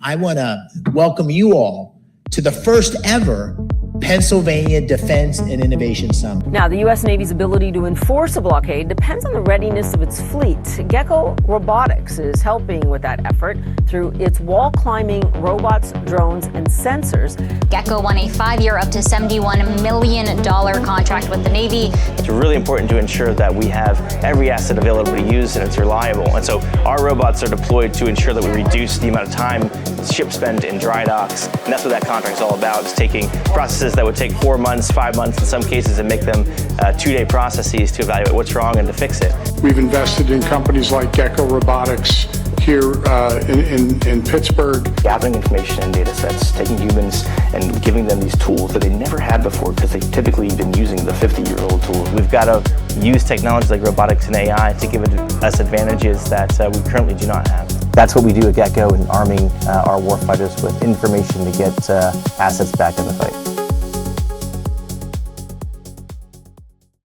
I want to welcome you all to the first ever Pennsylvania Defense and Innovation Summit. Now, the U.S. Navy's ability to enforce a blockade depends on the readiness of its fleet. Gecko Robotics is helping with that effort through its wall-climbing robots, drones, and sensors. Gecko won a 5-year, up to $71 million contract with the Navy. It's really important to ensure that we have every asset available to use and it's reliable. And so our robots are deployed to ensure that we reduce the amount of time ships spend in dry docks. And that's what that contract is all about. It's taking processes that would take 4 months, 5 months in some cases, and make them 2-day processes to evaluate what's wrong and to fix it. We've invested in companies like Gecko Robotics here in Pittsburgh. Gathering information and data sets, taking humans and giving them these tools that they never had before because they've typically been using the 50-year-old tools. We've got to use technologies like robotics and AI to give us advantages that we currently do not have. That's what we do at Gecko in arming our warfighters with information to get assets back in the fight.